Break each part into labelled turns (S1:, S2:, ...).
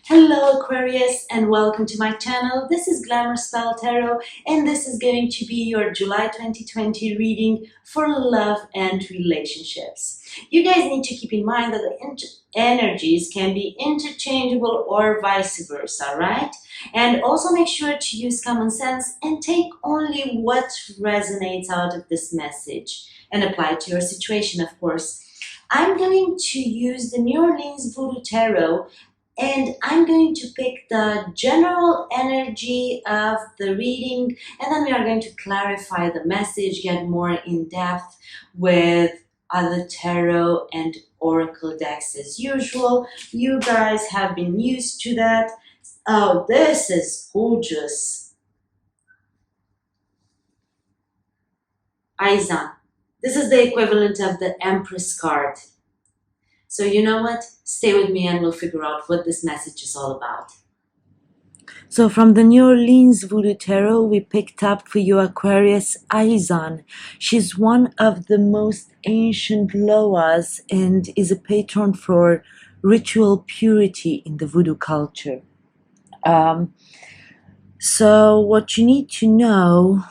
S1: Hello Aquarius and welcome to my channel. This is Glamour Style Tarot and this is going to be your July 2020 reading for love and relationships. You guys need to keep in mind that the energies can be interchangeable or vice versa, right? And also make sure to use common sense and take only what resonates out of this message and apply it to your situation, of course. I'm going to use the New Orleans Voodoo Tarot and I'm going to pick the general energy of the reading, and then we are going to clarify the message, get more in depth with other tarot and oracle decks as usual. You guys have been used to that. Oh, this is gorgeous. Aizan. This is the equivalent of the Empress card. So you know what? Stay with me and we'll figure out what this message is all about. So from the New Orleans Voodoo Tarot, we picked up for you Aquarius Aizan. She's one of the most ancient Loas and is a patron for ritual purity in the Voodoo culture. So what you need to know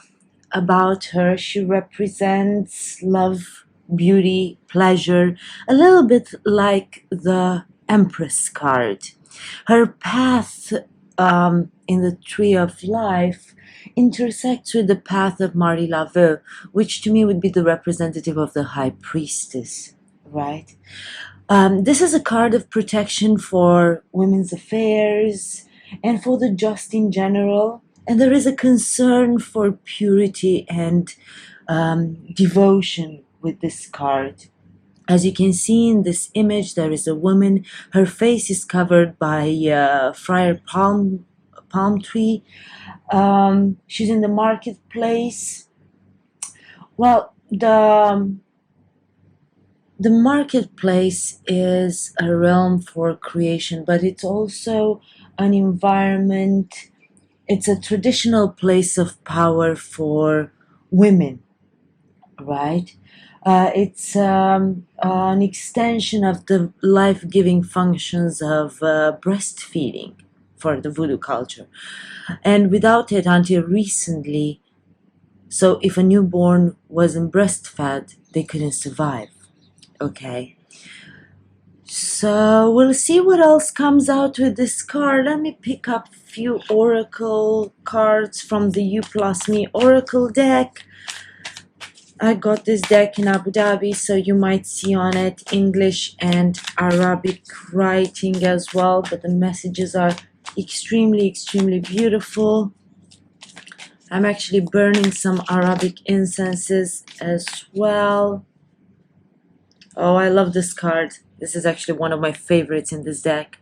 S1: about her, she represents love, beauty, pleasure, a little bit like the Empress card. Her path in the Tree of Life intersects with the path of Marie Laveau, which to me would be the representative of the High Priestess, right? This is a card of protection for women's affairs and for the just in general. And there is a concern for purity and devotion with this card. As you can see in this image, there is a woman. Her face is covered by a friar palm tree. She's in the marketplace. Well, the marketplace is a realm for creation, but it's also an environment. It's a traditional place of power for women, right? It's an extension of the life-giving functions of breastfeeding for the Voodoo culture. And without it, until recently, so if a newborn wasn't breastfed, they couldn't survive, okay? So we'll see what else comes out with this card. Let me pick up a few oracle cards from the You Plus Me Oracle deck. I got this deck in Abu Dhabi, so you might see on it English and Arabic writing as well, but the messages are extremely beautiful. I'm actually burning some Arabic incenses as well. Oh, I love this card. This is actually one of my favorites in this deck.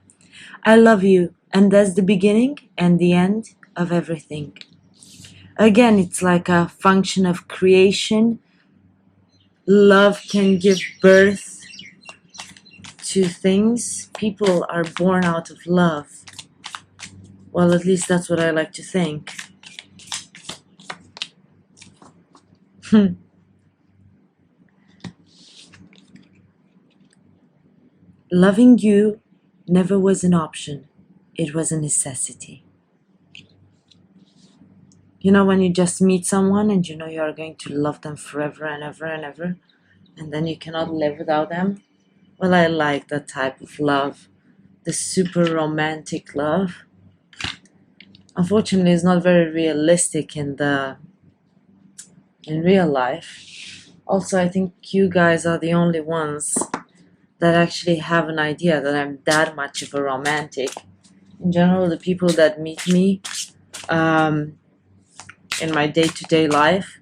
S1: I love you, and that's the beginning and the end of everything. Again, it's like a function of creation. Love can give birth to things. People are born out of love. Well, at least that's what I like to think. Loving you never was an option. It was a necessity. You know, when you just meet someone and you know you are going to love them forever and ever and ever, and then you cannot live without them? Well, I like that type of love. The super romantic love. Unfortunately, it's not very realistic in real life. Also, I think you guys are the only ones that actually have an idea that I'm that much of a romantic. In general, the people that meet me in my day-to-day life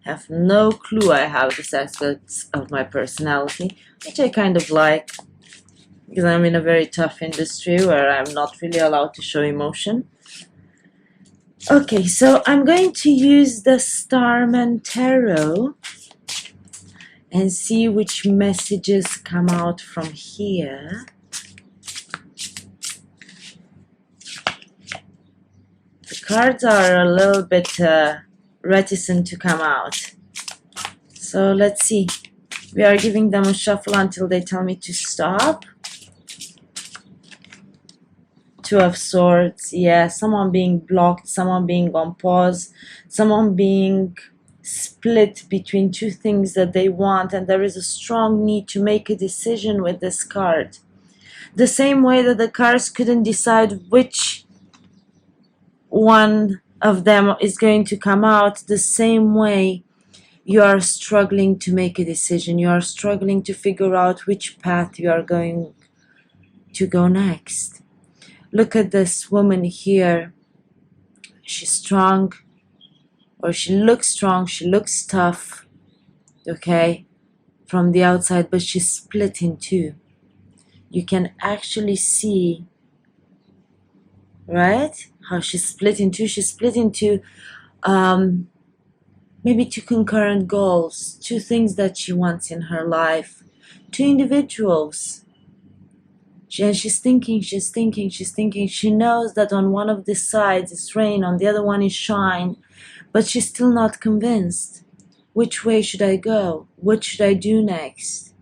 S1: have no clue I have this aspects of my personality, which I kind of like, because I'm in a very tough industry where I'm not really allowed to show emotion. Okay, so I'm going to use the Starman Tarot and see which messages come out from here. The cards are a little bit reticent to come out. So let's see. We are giving them a shuffle until they tell me to stop. Two of Swords. Yeah, someone being blocked, someone being on pause, someone being split between two things that they want, and there is a strong need to make a decision with this card. The same way that the cards couldn't decide which one of them is going to come out, the same way you are struggling to make a decision. You are struggling to figure out which path you are going to go next. Look at this woman here. She's strong, or she looks strong, she looks tough, okay, from the outside, but she's split in two. You can actually see, right, how she's split in two. She's split into maybe two concurrent goals, two things that she wants in her life, two individuals. And she's thinking. She knows that on one of the sides is rain, on the other one is shine, but she's still not convinced. Which way should I go? What should I do next?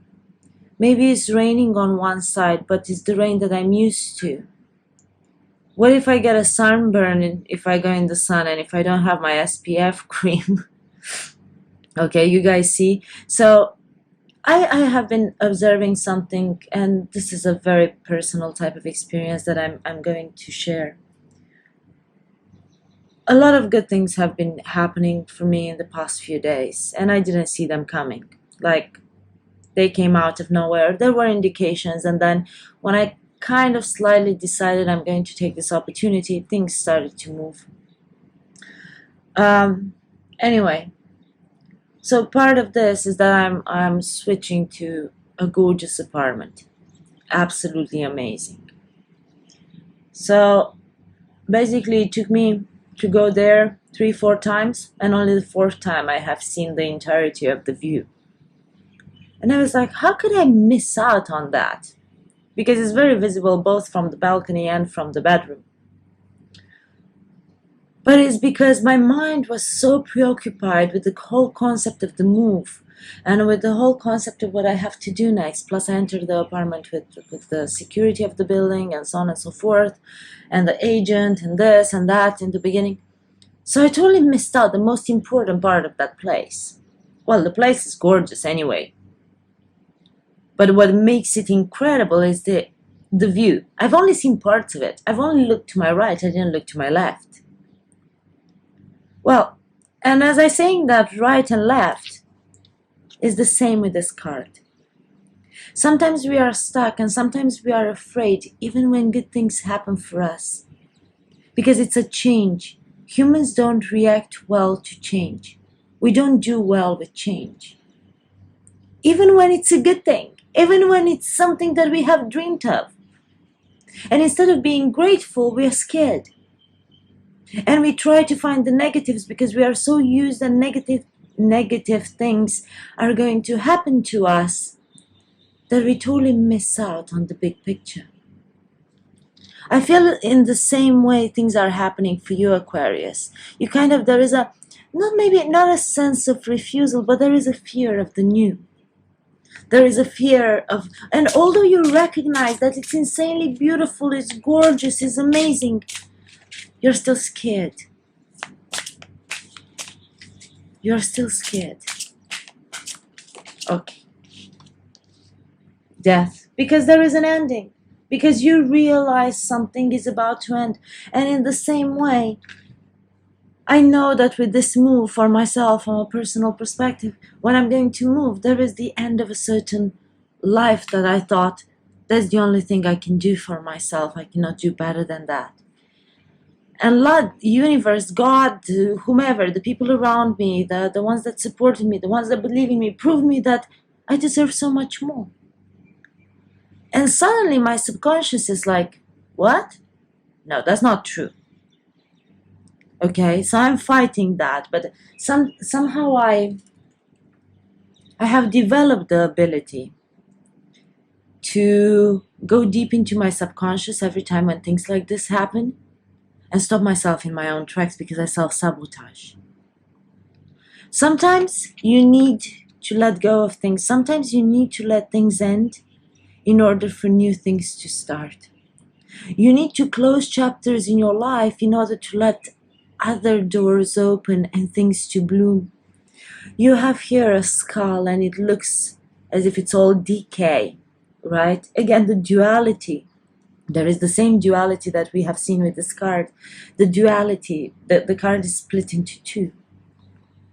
S1: Maybe it's raining on one side, but it's the rain that I'm used to. What if I get a sunburn if I go in the sun and if I don't have my SPF cream? Okay, you guys see? So I have been observing something, and this is a very personal type of experience that I'm going to share. A lot of good things have been happening for me in the past few days, and I didn't see them coming. Like, they came out of nowhere. There were indications, and then when I kind of slightly decided I'm going to take this opportunity, things started to move. Anyway, so part of this is that I'm switching to a gorgeous apartment. Absolutely amazing. So basically it took me to go there 3-4 times, and only the fourth time I have seen the entirety of the view. And I was like, how could I miss out on that? Because it's very visible both from the balcony and from the bedroom. But it's because my mind was so preoccupied with the whole concept of the move and with the whole concept of what I have to do next. Plus, I entered the apartment with the security of the building and so on and so forth, and the agent and this and that in the beginning. So I totally missed out the most important part of that place. Well, the place is gorgeous anyway. But what makes it incredible is the view. I've only seen parts of it. I've only looked to my right. I didn't look to my left. Well, and as I'm saying that right and left is the same with this card. Sometimes we are stuck, and sometimes we are afraid, even when good things happen for us. Because it's a change. Humans don't react well to change. We don't do well with change. Even when it's a good thing. Even when it's something that we have dreamed of. And instead of being grateful, we are scared. And we try to find the negatives because we are so used that negative things are going to happen to us that we totally miss out on the big picture. I feel in the same way things are happening for you, Aquarius. You kind of, there is a, not a sense of refusal, but there is a fear of the new. There is a fear of, and although you recognize that it's insanely beautiful, it's gorgeous, it's amazing, you're still scared. You're still scared. Okay. Death. Because there is an ending. Because you realize something is about to end. And in the same way, I know that with this move for myself, from a personal perspective, when I'm going to move, there is the end of a certain life that I thought, that's the only thing I can do for myself. I cannot do better than that. And Lord, the universe, God, whomever, the people around me, the ones that supported me, the ones that believe in me, proved me that I deserve so much more. And suddenly my subconscious is like, what? No, that's not true. Okay, so I'm fighting that, but somehow I have developed the ability to go deep into my subconscious every time when things like this happen and stop myself in my own tracks because I self-sabotage. Sometimes you need to let go of things. Sometimes you need to let things end in order for new things to start. You need to close chapters in your life in order to let other doors open and things to bloom. You have here a skull and it looks as if it's all decay, right? Again, the duality. There is the same duality that we have seen with this card. The duality, the card is split into two,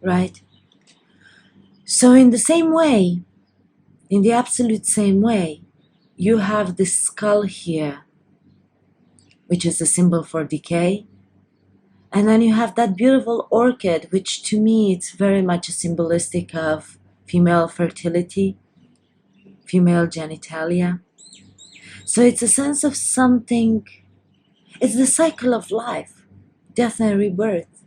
S1: right? So in the same way, in the absolute same way, you have this skull here, which is a symbol for decay. And then you have that beautiful orchid, which to me it's very much a symbolistic of female fertility, female genitalia. So it's a sense of something, it's the cycle of life, death and rebirth.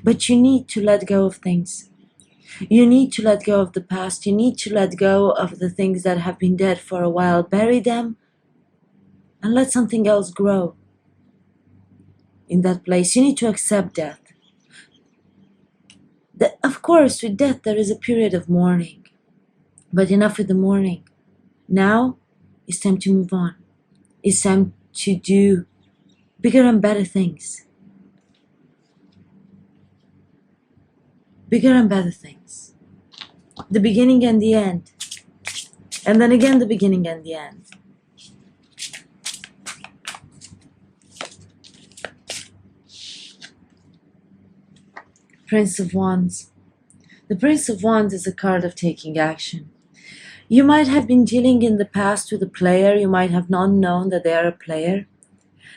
S1: But you need to let go of things. You need to let go of the past. You need to let go of the things that have been dead for a while. Bury them and let something else grow in that place. You need to accept death. Of course, with death, there is a period of mourning. But enough with the mourning. Now, it's time to move on. It's time to do bigger and better things. Bigger and better things. The beginning and the end. And then again, the beginning and the end. Prince of Wands. The Prince of Wands is a card of taking action. You might have been dealing in the past with a player. You might have not known that they are a player.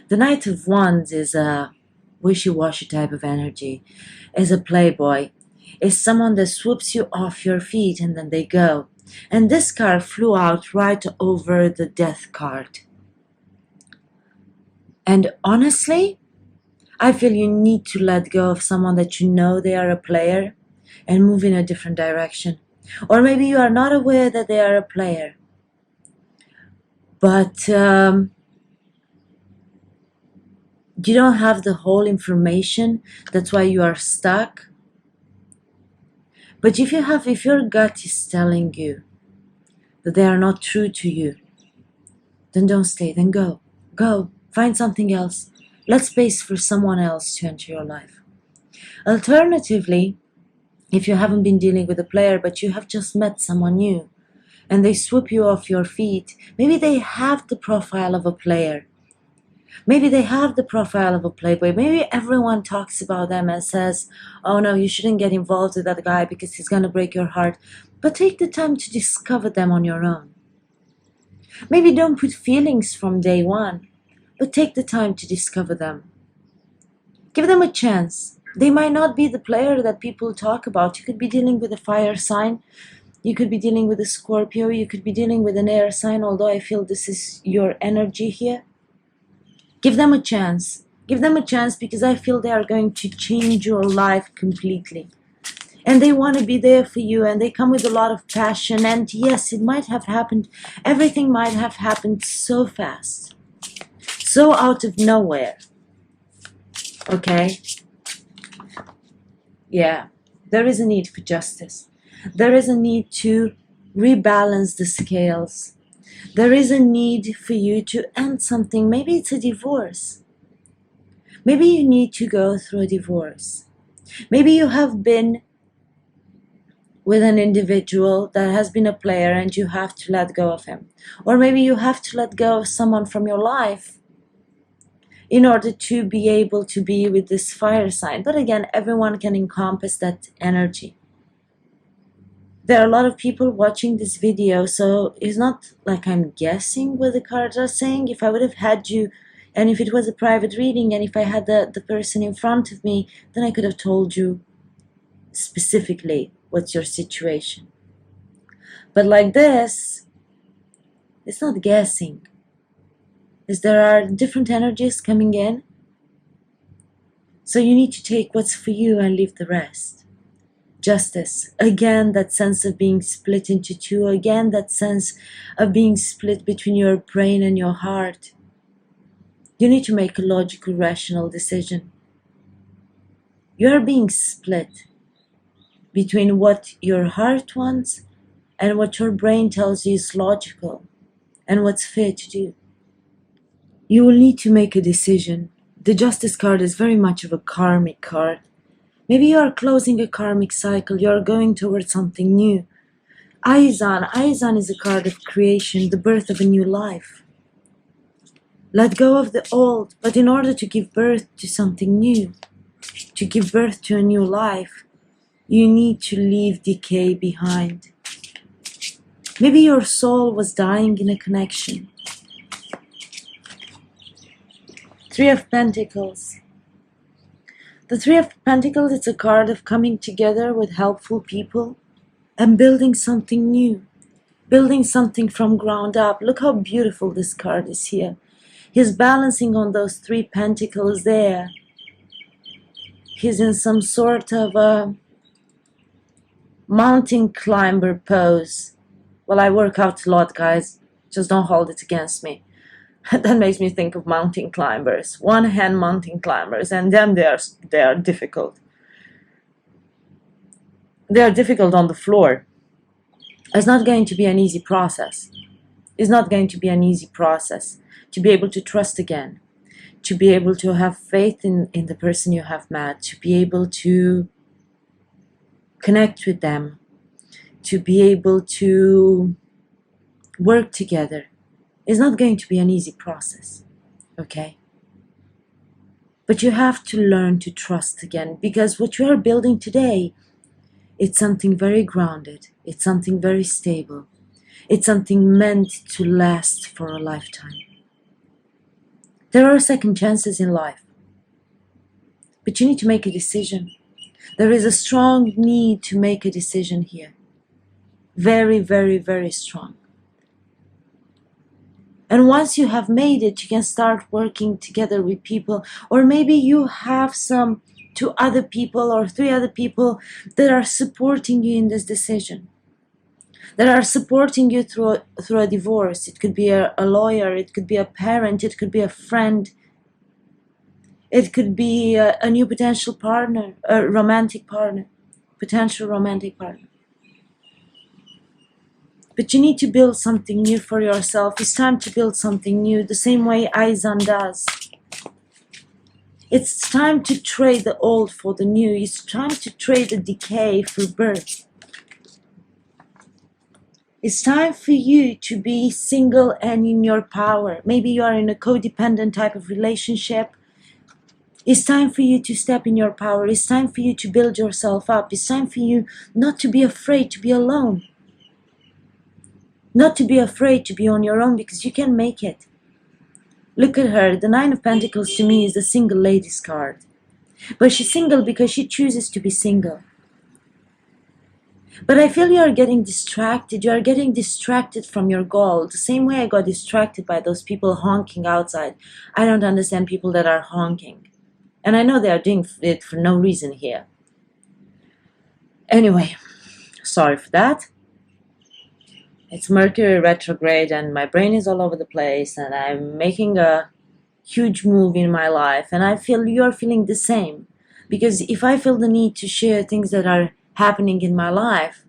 S1: The Knight of Wands is a wishy-washy type of energy. Is a playboy. Is someone that swoops you off your feet and then they go. And this card flew out right over the death card. And honestly, I feel you need to let go of someone that you know they are a player and move in a different direction. Or maybe you are not aware that they are a player. But you don't have the whole information. That's why you are stuck. But if your gut is telling you that they are not true to you, then don't stay, then go. Go, find something else. Let space for someone else to enter your life. Alternatively, if you haven't been dealing with a player, but you have just met someone new, and they swoop you off your feet, maybe they have the profile of a player. Maybe they have the profile of a playboy. Maybe everyone talks about them and says, oh no, you shouldn't get involved with that guy because he's going to break your heart. But take the time to discover them on your own. Maybe don't put feelings from day one, but take the time to discover them. Give them a chance. They might not be the player that people talk about. You could be dealing with a fire sign. You could be dealing with a Scorpio. You could be dealing with an air sign, although I feel this is your energy here. Give them a chance. Give them a chance because I feel they are going to change your life completely. And they want to be there for you and they come with a lot of passion. And yes, it might have happened. Everything might have happened so fast. So out of nowhere. Okay? Yeah. There is a need for justice. There is a need to rebalance the scales. There is a need for you to end something. Maybe it's a divorce. Maybe you need to go through a divorce. Maybe you have been with an individual that has been a player and you have to let go of him. Or maybe you have to let go of someone from your life in order to be able to be with this fire sign. But again, everyone can encompass that energy. There are a lot of people watching this video, so it's not like I'm guessing what the cards are saying. If I would have had you, and if it was a private reading, and if I had the person in front of me, then I could have told you specifically what's your situation. But like this, it's not guessing. As there are different energies coming in, so you need to take what's for you and leave the rest. Justice. Again, that sense of being split into two. Again, that sense of being split between your brain and your heart. You need to make a logical, rational decision. You're being split between what your heart wants and what your brain tells you is logical and what's fair to do. You will need to make a decision. The Justice card is very much of a karmic card. Maybe you are closing a karmic cycle. You are going towards something new. Aizan is a card of creation, the birth of a new life. Let go of the old, but in order to give birth to something new, to give birth to a new life, you need to leave decay behind. Maybe your soul was dying in a connection. Three of Pentacles. The Three of Pentacles is a card of coming together with helpful people and building something new, building something from ground up. Look how beautiful this card is here. He's balancing on those three pentacles there. He's in some sort of a mountain climber pose. Well, I work out a lot, guys. Just don't hold it against me. That makes me think of mountain climbers. One-hand mountain climbers, and then they are difficult. They are difficult on the floor. It's not going to be an easy process. It's not going to be an easy process to be able to trust again, to be able to have faith in the person you have met, to be able to connect with them, to be able to work together. It's not going to be an easy process, okay? But you have to learn to trust again, because what you are building today, it's something very grounded. It's something very stable. It's something meant to last for a lifetime. There are second chances in life, but you need to make a decision. There is a strong need to make a decision here. Very, very, very strong. And once you have made it, you can start working together with people. Or maybe you have some 2 other people or 3 other people that are supporting you in this decision, that are supporting you through a divorce. It could be a lawyer, it could be a parent, it could be a friend, it could be a new potential partner, a romantic partner, potential romantic partner. But you need to build something new for yourself. It's time to build something new, the same way Aizan does. It's time to trade the old for the new. It's time to trade the decay for birth. It's time for you to be single and in your power. Maybe you are in a codependent type of relationship. It's time for you to step in your power. It's time for you to build yourself up. It's time for you not to be afraid to be alone. Not to be afraid to be on your own, because you can make it. Look at her. The Nine of Pentacles to me is the single lady's card. But she's single because she chooses to be single. But I feel you are getting distracted. You are getting distracted from your goal. The same way I got distracted by those people honking outside. I don't understand people that are honking. And I know they are doing it for no reason here. Anyway, sorry for that. It's Mercury retrograde and my brain is all over the place and I'm making a huge move in my life, and I feel you're feeling the same. Because if I feel the need to share things that are happening in my life,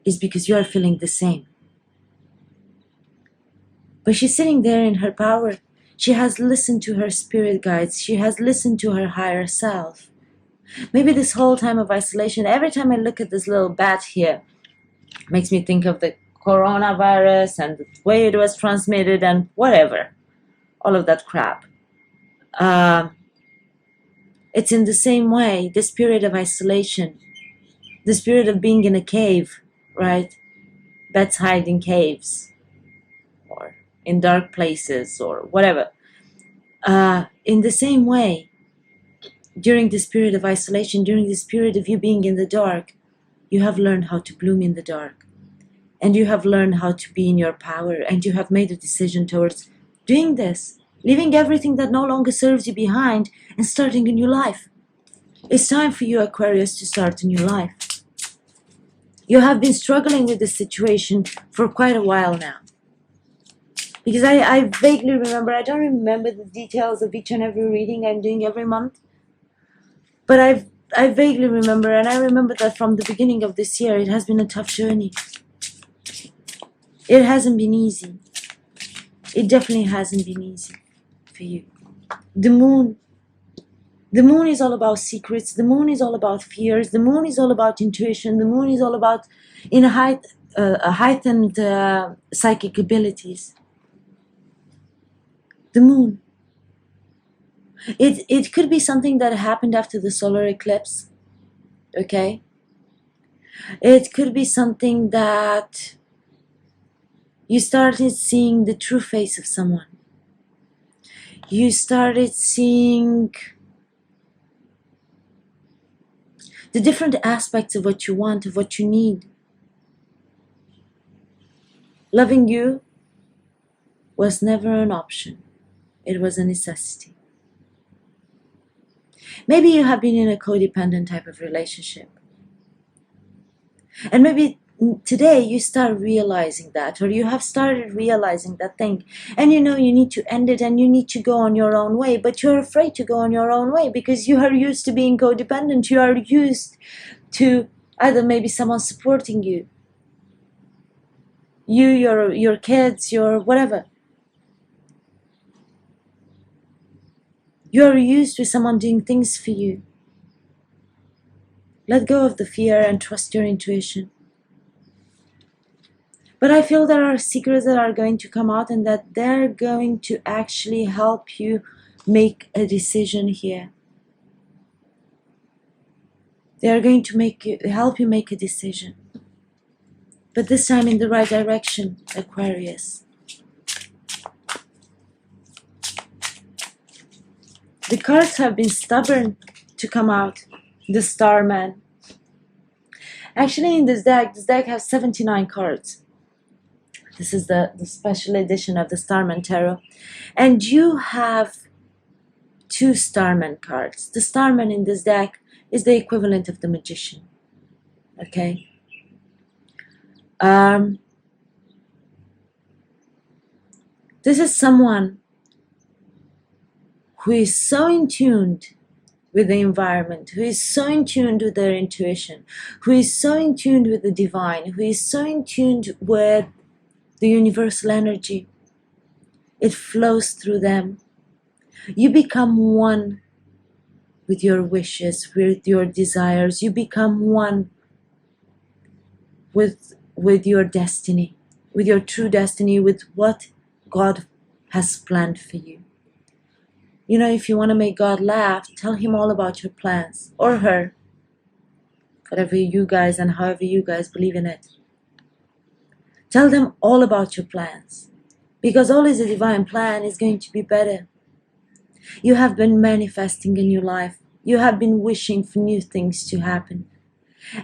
S1: it's because you are feeling the same. But she's sitting there in her power. She has listened to her spirit guides. She has listened to her higher self. Maybe this whole time of isolation, every time I look at this little bat here, makes me think of the coronavirus and the way it was transmitted and whatever. All of that crap. It's in the same way, the spirit of isolation. The spirit of being in a cave, right? Bats hide in caves. Or in dark places or whatever. In the same way, during this period of isolation, during this period of you being in the dark, you have learned how to bloom in the dark. And you have learned how to be in your power. And you have made a decision towards doing this. Leaving everything that no longer serves you behind and starting a new life. It's time for you, Aquarius, to start a new life. You have been struggling with this situation for quite a while now. Because I vaguely remember, I don't remember the details of each and every reading I'm doing every month. But I vaguely remember, and I remember that from the beginning of this year, it has been a tough journey. It hasn't been easy. It definitely hasn't been easy for you. The moon. The moon is all about secrets. The moon is all about fears. The moon is all about intuition. The moon is all about heightened psychic abilities. The moon. It could be something that happened after the solar eclipse. Okay? It could be something that you started seeing the true face of someone. You started seeing the different aspects of what you want, of what you need. Loving you was never an option. It was a necessity. Maybe you have been in a codependent type of relationship. And maybe today you start realizing that, or you have started realizing that thing, and you know you need to end it and you need to go on your own way, but you're afraid to go on your own way because you are used to being codependent. You are used to either maybe someone supporting you, your kids, your whatever. You're used to someone doing things for you. Let go of the fear and trust your intuition. But I feel there are secrets that are going to come out and that they're going to actually help you make a decision here. They are going to help you make a decision. But this time in the right direction, Aquarius. The cards have been stubborn to come out. The Starman. Actually, in this deck has 79 cards. This is the special edition of the Starman Tarot. And you have 2 Starman cards. The Starman in this deck is the equivalent of the Magician. Okay? This is someone who is so in tune with the environment, who is so in tune with their intuition, who is so in tune with the divine, who is so in tune with the universal energy. It flows through them. You become one with your wishes, with your desires. You become one with your destiny, with your true destiny, with what God has planned for you. You know, if you want to make God laugh, tell him all about your plans, or her, whatever you guys and however you guys believe in it. Tell them all about your plans, because always a divine plan is going to be better. You have been manifesting a new life. You have been wishing for new things to happen.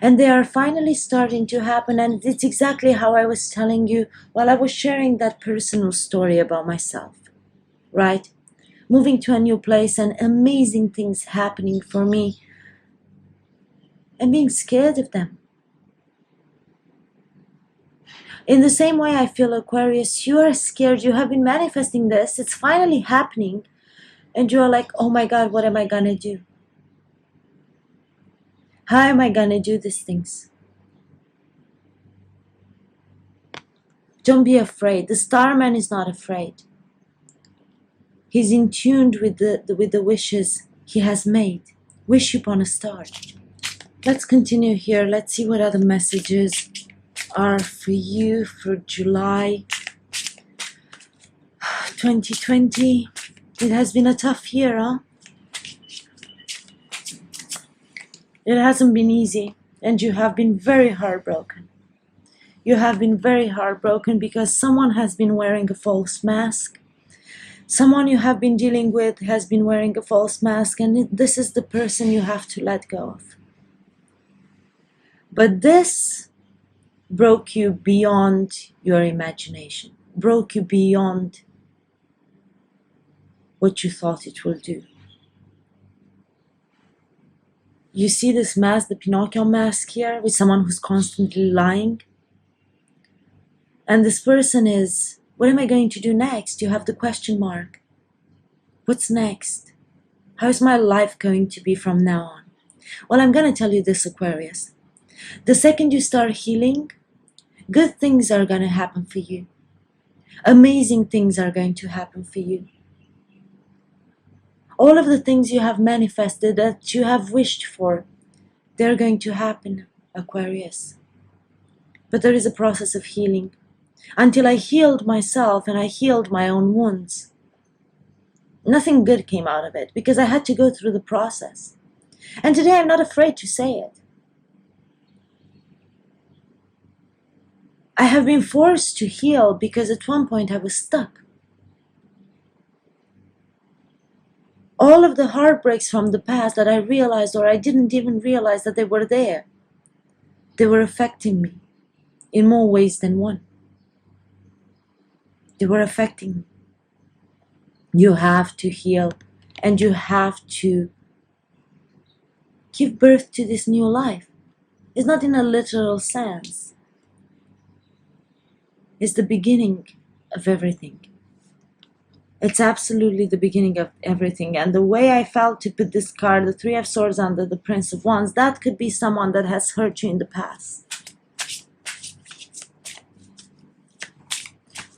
S1: And they are finally starting to happen, and it's exactly how I was telling you while I was sharing that personal story about myself, right? Moving to a new place and amazing things happening for me and being scared of them. In the same way, I feel, Aquarius, you are scared. You have been manifesting this. It's finally happening. And you are like, oh my God, what am I going to do? How am I going to do these things? Don't be afraid. The Starman is not afraid. He's in tune with the wishes he has made. Wish upon a star. Let's continue here. Let's see what other messages are for you for July 2020. It has been a tough year, huh? It hasn't been easy, and you have been very heartbroken. You have been very heartbroken because someone has been wearing a false mask. Someone you have been dealing with has been wearing a false mask, and this is the person you have to let go of. But this broke you beyond your imagination, broke you beyond what you thought it will do. You see this mask, the Pinocchio mask here, with someone who's constantly lying. And this person is, what am I going to do next? You have the question mark. What's next? How is my life going to be from now on? Well, I'm going to tell you this, Aquarius. The second you start healing, good things are going to happen for you. Amazing things are going to happen for you. All of the things you have manifested, that you have wished for, they're going to happen, Aquarius. But there is a process of healing. Until I healed myself and I healed my own wounds, nothing good came out of it, because I had to go through the process. And today I'm not afraid to say it. I have been forced to heal because at one point I was stuck. All of the heartbreaks from the past that I realized, or I didn't even realize that they were there, they were affecting me in more ways than one. They were affecting me. You have to heal, and you have to give birth to this new life. It's not in a literal sense. It's the beginning of everything. It's absolutely the beginning of everything. And the way I felt to put this card, the Three of Swords under the Prince of Wands, that could be someone that has hurt you in the past.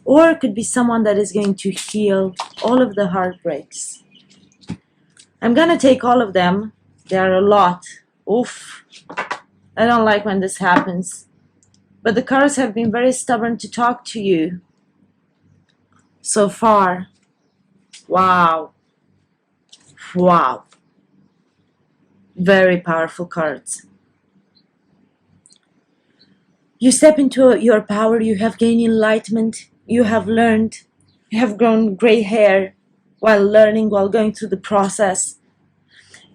S1: Or it could be someone that is going to heal all of the heartbreaks. I'm going to take all of them. There are a lot. Oof. I don't like when this happens. But the cards have been very stubborn to talk to you so far. Wow. Wow. Very powerful cards. You step into your power, you have gained enlightenment, you have learned, you have grown gray hair while learning, while going through the process.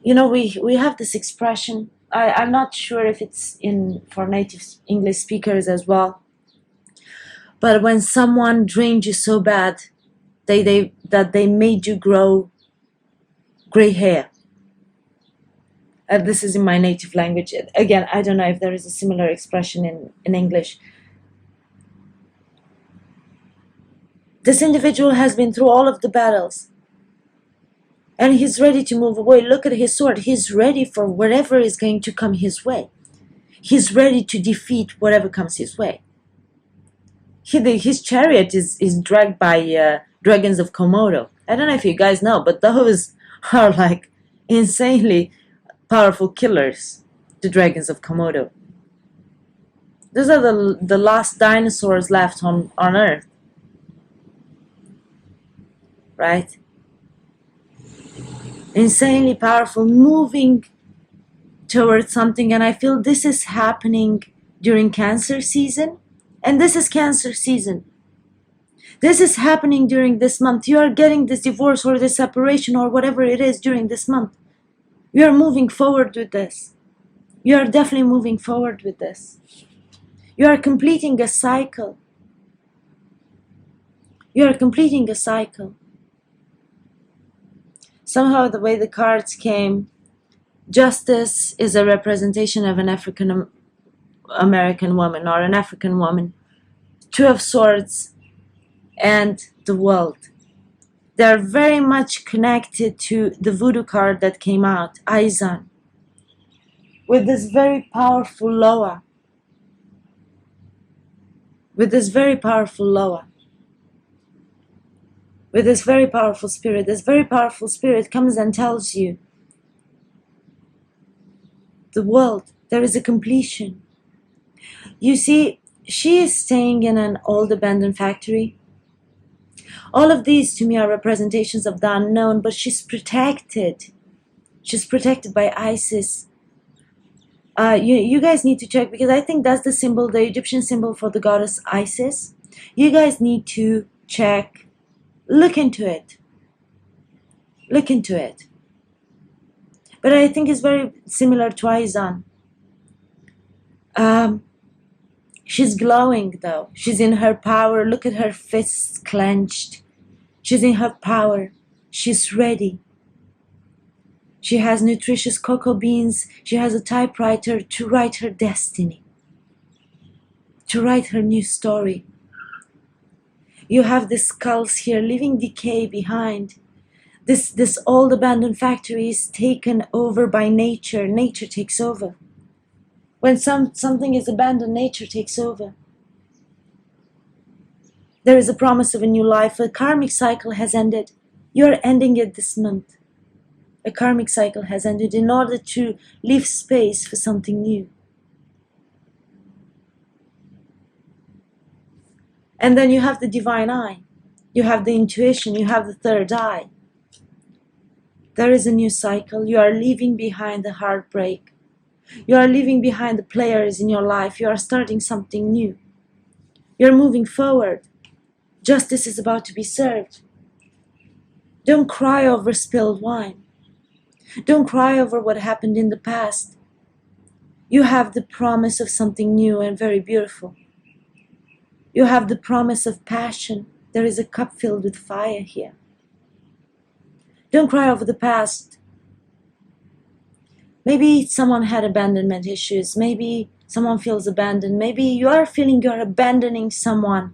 S1: You know, we have this expression, I'm not sure if it's for native English speakers as well, but when someone drained you so bad that they made you grow gray hair. This is in my native language. Again, I don't know if there is a similar expression in English. This individual has been through all of the battles, and he's ready to move away. Look at his sword. He's ready for whatever is going to come his way. He's ready to defeat whatever comes his way. His chariot is dragged by dragons of Komodo. I don't know if you guys know, but those are like insanely powerful killers, the dragons of Komodo. Those are the last dinosaurs left on Earth. Right? Insanely powerful, moving towards something, and I feel this is happening during Cancer season, and this is Cancer season. This is happening during this month. You are getting this divorce or this separation or whatever it is during this month. You are moving forward with this. You are definitely moving forward with this. You are completing a cycle. You are completing a cycle. Somehow the way the cards came, Justice is a representation of an African American woman or an African woman. Two of Swords and the World. They are very much connected to the voodoo card that came out, Aizan, with this very powerful Loa. With this very powerful Loa. With this very powerful spirit. This very powerful spirit comes and tells you, the world, there is a completion. You see, she is staying in an old abandoned factory. All of these to me are representations of the unknown, but she's protected. She's protected by Isis. You guys need to check, because I think that's the symbol, the Egyptian symbol for the goddess Isis. You guys need to check. Look into it. Look into it. But I think it's very similar to Aizan. She's glowing though. She's in her power. Look at her fists clenched. She's in her power. She's ready. She has nutritious cocoa beans. She has a typewriter to write her destiny. To write her new story. You have the skulls here, leaving decay behind. This old abandoned factory is taken over by nature. Nature takes over. When something is abandoned, nature takes over. There is a promise of a new life. A karmic cycle has ended. You are ending it this month. A karmic cycle has ended in order to leave space for something new. And then you have the divine eye. You have the intuition. You have the third eye. There is a new cycle. You are leaving behind the heartbreak. You are leaving behind the players in your life. You are starting something new. You're moving forward. Justice is about to be served. Don't cry over spilled wine. Don't cry over what happened in the past. You have the promise of something new and very beautiful. You have the promise of passion. There is a cup filled with fire here. Don't cry over the past. Maybe someone had abandonment issues. Maybe someone feels abandoned. Maybe you are feeling you're abandoning someone.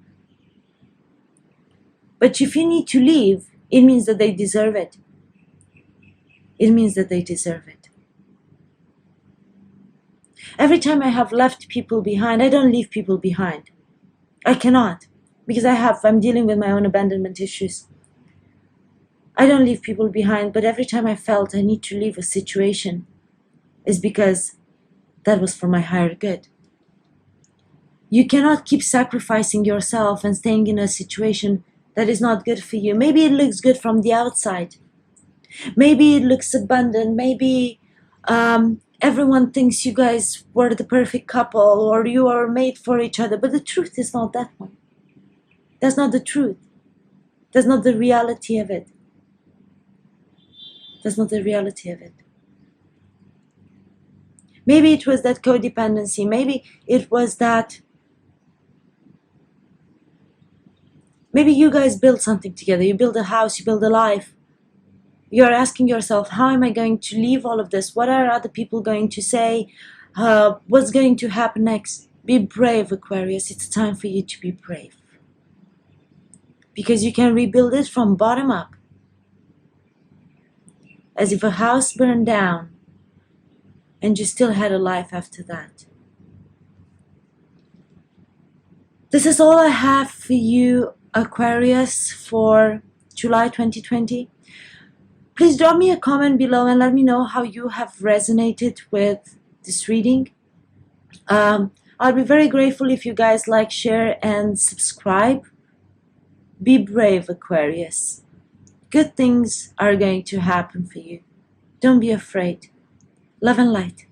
S1: But if you need to leave, it means that they deserve it. It means that they deserve it. Every time I have left people behind, I don't leave people behind. I cannot, because I'm dealing with my own abandonment issues. I don't leave people behind, but every time I felt I need to leave a situation, is because that was for my higher good. You cannot keep sacrificing yourself and staying in a situation that is not good for you. Maybe it looks good from the outside. Maybe it looks abundant. Maybe everyone thinks you guys were the perfect couple or you are made for each other. But the truth is not that one. That's not the truth. That's not the reality of it. That's not the reality of it. Maybe it was that codependency. Maybe it was that. Maybe you guys build something together. You build a house, you build a life. You're asking yourself, how am I going to leave all of this? What are other people going to say? What's going to happen next? Be brave, Aquarius. It's time for you to be brave. Because you can rebuild it from bottom up. As if a house burned down and you still had a life after that. This is all I have for you, Aquarius, for July 2020. Please drop me a comment below and let me know how you have resonated with this reading. I'll be very grateful if you guys like, share, and subscribe. Be brave, Aquarius. Good things are going to happen for you. Don't be afraid. Love and light.